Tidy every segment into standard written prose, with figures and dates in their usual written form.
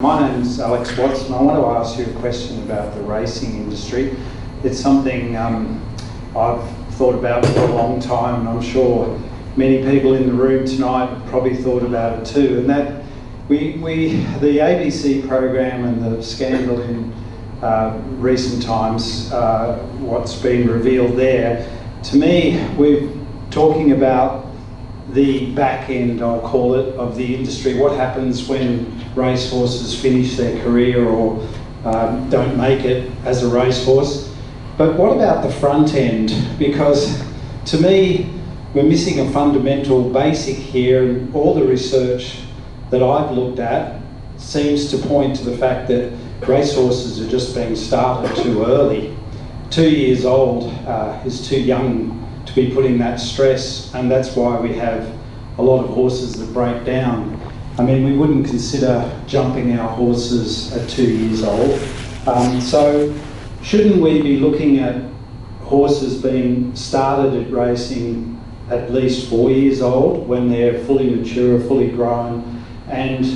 My name's Alex Watts and I want to ask you a question about the racing industry. It's something I've thought about for a long time, and I'm sure many people in the room tonight have probably thought about it too. And that the ABC program and the scandal in recent times, what's been revealed there, to me, we're talking about the back end, I'll call it, of the industry. What happens when racehorses finish their career or don't make it as a racehorse? But what about the front end? Because to me, we're missing a fundamental basic here, and all the research that I've looked at seems to point to the fact that racehorses are just being started too early. 2 years old is too young to be putting that stress, and that's why we have a lot of horses that break down. I mean, we wouldn't consider jumping our horses at 2 years old. So shouldn't we be looking at horses being started at racing at least 4 years old when they're fully mature, fully grown, and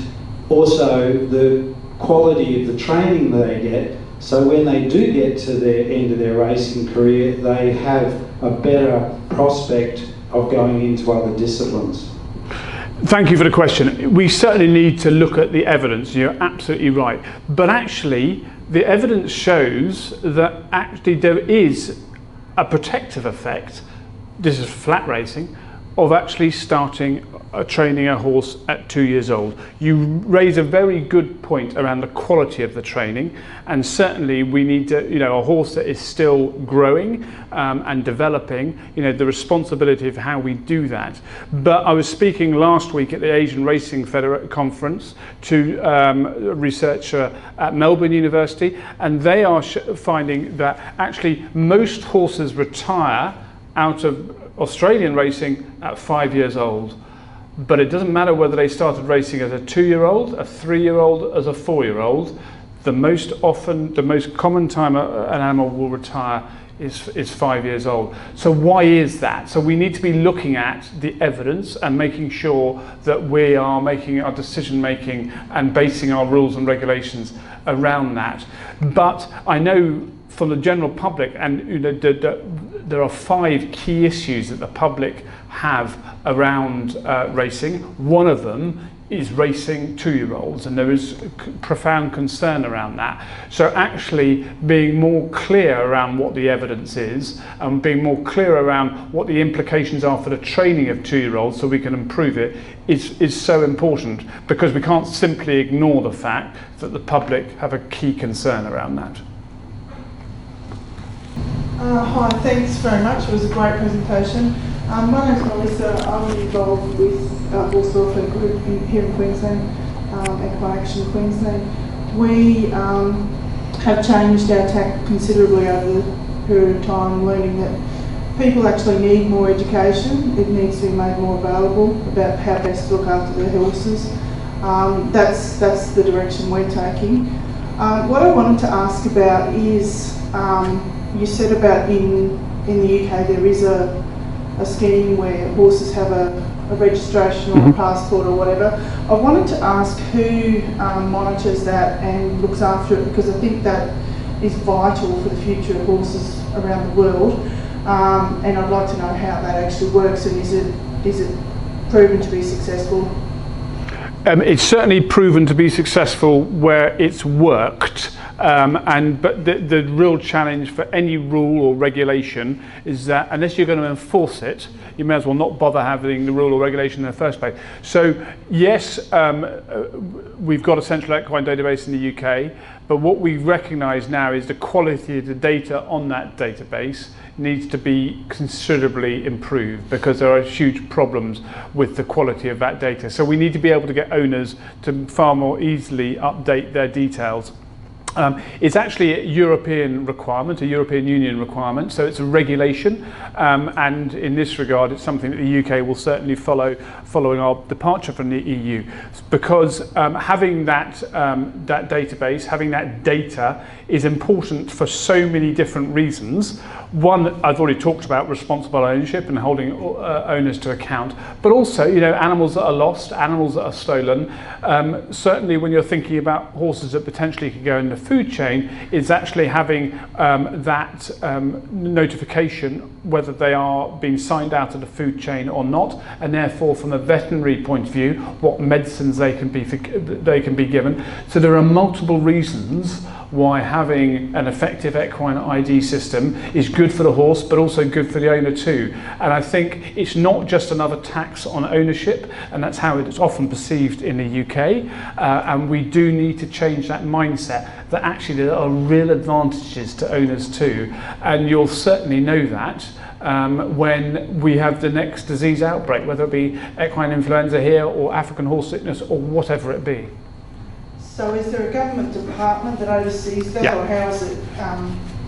also the quality of the training they get, so when they do get to the end of their racing career, they have a better prospect of going into other disciplines? Thank you for the question. We certainly need to look at the evidence. You're absolutely right. But actually, the evidence shows that actually there is a protective effect, this is flat racing, of actually starting training a horse at 2 years old. You raise a very good point around the quality of the training, and certainly we need to, a horse that is still growing and developing, the responsibility of how we do that. But I was speaking last week at the Asian Racing Conference to a researcher at Melbourne University, and they are finding that actually most horses retire out of Australian racing at 5 years old. But it doesn't matter whether they started racing as a 2-year-old, a 3-year-old, as a 4-year-old. The most common time an animal will retire is 5 years old. So why is that? So we need to be looking at the evidence and making sure that we are making our decision making and basing our rules and regulations around that. But I know from the general public, and there are 5 key issues that the public have around racing. One of them is racing 2-year-olds, and there is profound concern around that. So actually being more clear around what the evidence is, and being more clear around what the implications are for the training of 2-year-olds so we can improve it is so important, because we can't simply ignore the fact that the public have a key concern around that. Hi, thanks very much. It was a great presentation. My name is Melissa. I'm involved with Horse Welfare Group here in Queensland, Equine Action Queensland. We have changed our tack considerably over the period of time, learning that people actually need more education. It needs to be made more available about how best to look after their horses. That's the direction we're taking. What I wanted to ask about is, you said about in the UK there is a scheme where horses have a registration or a passport or whatever. I wanted to ask who monitors that and looks after it, because I think that is vital for the future of horses around the world, and I'd like to know how that actually works, and is it proven to be successful? It's certainly proven to be successful where it's worked. But the real challenge for any rule or regulation is that unless you're going to enforce it, you may as well not bother having the rule or regulation in the first place. So yes, we've got a central equine database in the UK, but what we recognise now is the quality of the data on that database needs to be considerably improved, because there are huge problems with the quality of that data. So we need to be able to get owners to far more easily update their details It's actually a European requirement, a European Union requirement, so it's a regulation, and in this regard it's something that the UK will certainly follow following our departure from the EU, because having that database, having that data is important for so many different reasons. One, I've already talked about responsible ownership and holding owners to account, but also, you know, animals that are lost, animals that are stolen. Certainly when you're thinking about horses that potentially could go in the food chain, is actually having that notification whether they are being signed out of the food chain or not, and therefore from a veterinary point of view, what medicines they can be given. So there are multiple reasons why having an effective equine ID system is good for the horse, but also good for the owner too. And I think it's not just another tax on ownership, and that's how it's often perceived in the UK. And we do need to change that mindset, that actually there are real advantages to owners too. And you'll certainly know that when we have the next disease outbreak, whether it be equine influenza here or African horse sickness or whatever it be. So is there a government department that oversees that, or how is it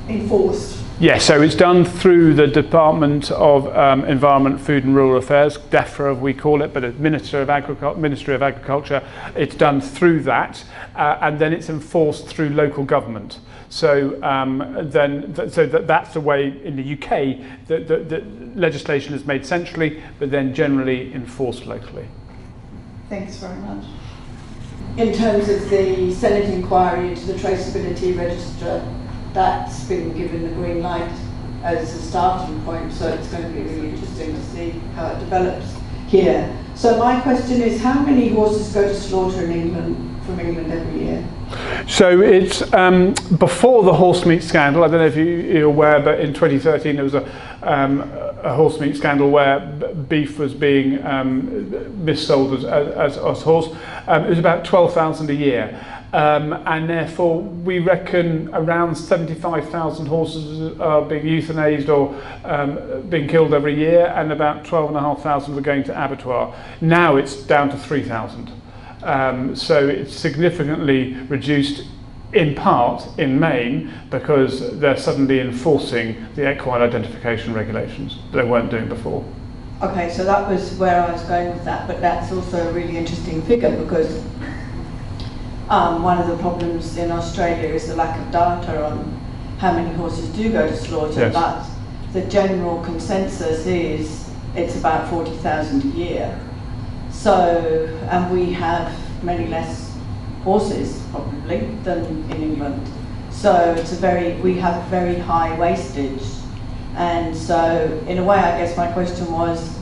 enforced? Yeah, so it's done through the Department of Environment, Food and Rural Affairs, DEFRA we call it, but it's Ministry of Agriculture. It's done through that, and then it's enforced through local government. So that's the way in the UK the legislation is made centrally, but then generally enforced locally. Thanks very much. In terms of the Senate inquiry into the traceability register, that's been given the green light as a starting point, so it's going to be really interesting to see how it develops here. So my question is, how many horses go to slaughter in England, from England every year? So it's before the horse meat scandal. I don't know if you're aware, but in 2013 there was a horse meat scandal where beef was being missold as horse. It was about 12,000 a year. And therefore we reckon around 75,000 horses are being euthanized or being killed every year, and about 12,500 were going to abattoir. Now it's down to 3,000. So it's significantly reduced, in part in Maine, because they're suddenly enforcing the equine identification regulations that they weren't doing before. Okay, so that was where I was going with that, but that's also a really interesting figure, because one of the problems in Australia is the lack of data on how many horses do go to slaughter, yes. But the general consensus is it's about 40,000 a year. So, and we have many less horses probably than in England. So it's we have very high wastage. And so in a way, I guess my question was,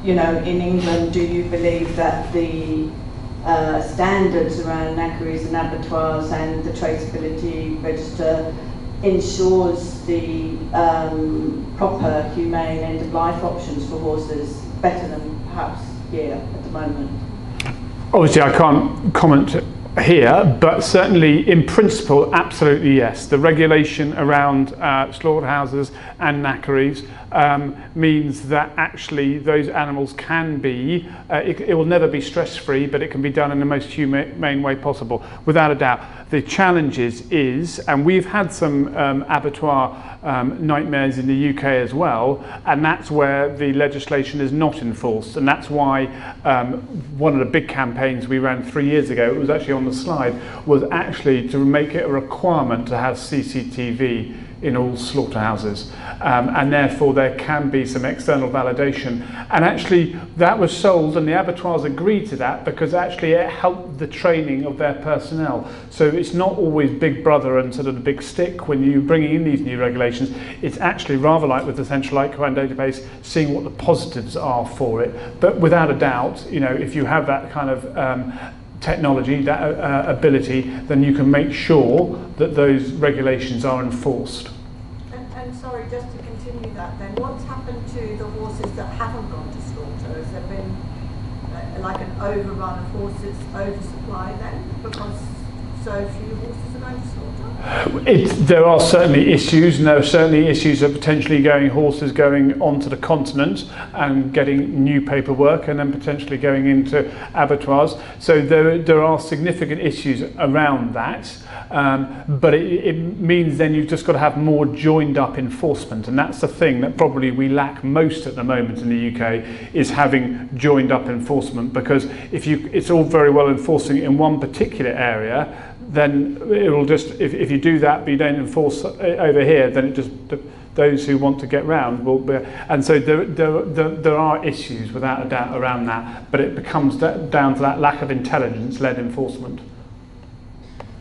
you know, in England, do you believe that the standards around knackeries and abattoirs and the traceability register ensures the proper, humane end-of-life options for horses better than perhaps here at the moment? Obviously I can't comment here, but certainly in principle, absolutely yes. The regulation around slaughterhouses and knackeries means that actually those animals can be, it will never be stress-free, but it can be done in the most humane way possible, without a doubt. The challenge is, and we've had some abattoir nightmares in the UK as well, and that's where the legislation is not enforced, and that's why one of the big campaigns we ran 3 years ago, it was actually on the slide, was actually to make it a requirement to have CCTV in all slaughterhouses, and therefore there can be some external validation. And actually that was sold, and the abattoirs agreed to that, because actually it helped the training of their personnel. So it's not always big brother and sort of the big stick when you're bringing in these new regulations. It's actually rather like with the central equine database, seeing what the positives are for it. But without a doubt, you know, if you have that kind of technology, that ability, then you can make sure that those regulations are enforced. And sorry, just to continue that then, what's happened to the horses that haven't gone to slaughter? Has there been like an overrun of horses, oversupply then? Because so few horses are going to slaughter? There are certainly issues, and there are certainly issues of potentially horses going onto the continent and getting new paperwork, and then potentially going into abattoirs. So there are significant issues around that. But it means then you've just got to have more joined up enforcement, and that's the thing that probably we lack most at the moment in the UK, is having joined up enforcement. Because it's all very well enforcing in one particular area, then it'll just, if you do that but you don't enforce over here, then it just, those who want to get round will be, and so there are issues without a doubt around that, but it becomes down to that lack of intelligence-led enforcement.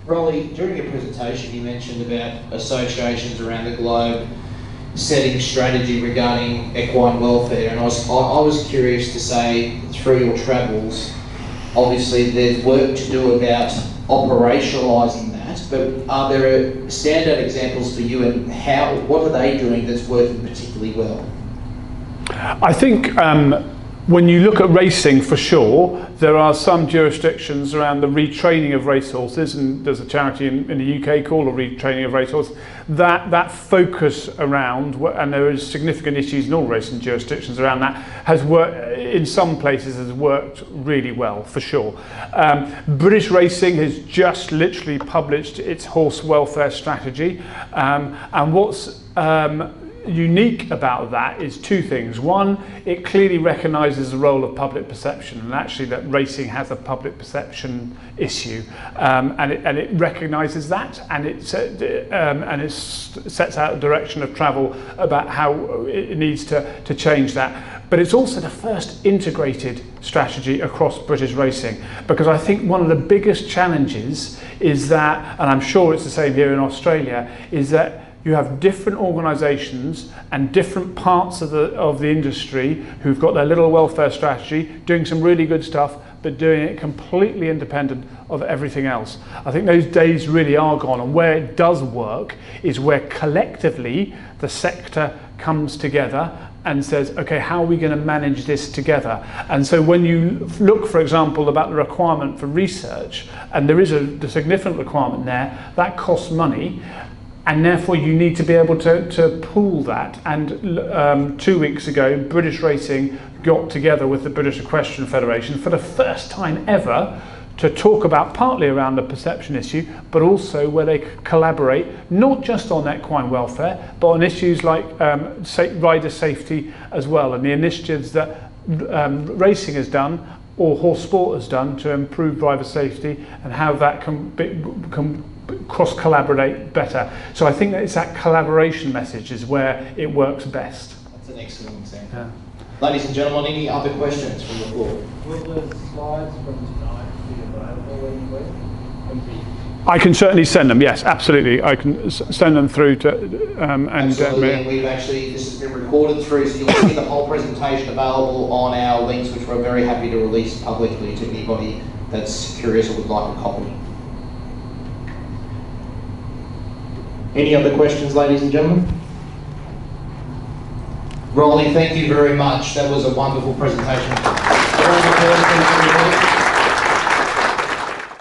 Rolly, during your presentation you mentioned about associations around the globe setting strategy regarding equine welfare, and I was curious to say, through your travels, obviously there's work to do about operationalising that, but are there standout examples for you, and what are they doing that's working particularly well? I think when you look at racing, for sure, there are some jurisdictions around the retraining of racehorses, and there's a charity in the UK called the Retraining of Racehorses, that focus around, and there is significant issues in all racing jurisdictions around that, has worked, in some places has worked really well, for sure. British Racing has just literally published its horse welfare strategy, and what's unique about that is two things. One, it clearly recognises the role of public perception, and actually that racing has a public perception issue, and it recognises that, and it sets out a direction of travel about how it needs to change that. But it's also the first integrated strategy across British racing, because I think one of the biggest challenges is that, and I'm sure it's the same here in Australia, is that you have different organisations and different parts of the industry who've got their little welfare strategy, doing some really good stuff, but doing it completely independent of everything else. I think those days really are gone, and where it does work is where collectively the sector comes together and says, okay, how are we going to manage this together? And so when you look, for example, about the requirement for research, and there is a significant requirement there, that costs money, and therefore you need to be able to pool that. And 2 weeks ago, British Racing got together with the British Equestrian Federation for the first time ever to talk about, partly around the perception issue, but also where they collaborate, not just on equine welfare, but on issues like rider safety as well, and the initiatives that racing has done, or horse sport has done, to improve driver safety, and how that can cross-collaborate better. So I think that it's that collaboration message is where it works best. That's an excellent example. Yeah. Ladies and gentlemen, any other questions from the floor? Will the slides from tonight be available anywhere? I can certainly send them, yes, absolutely. I can send them through to... Absolutely, and we've actually, this has been recorded through, so you'll see the whole presentation available on our links, which we're very happy to release publicly to anybody that's curious or would like a copy. Any other questions, ladies and gentlemen? Rolly, thank you very much. That was a wonderful presentation.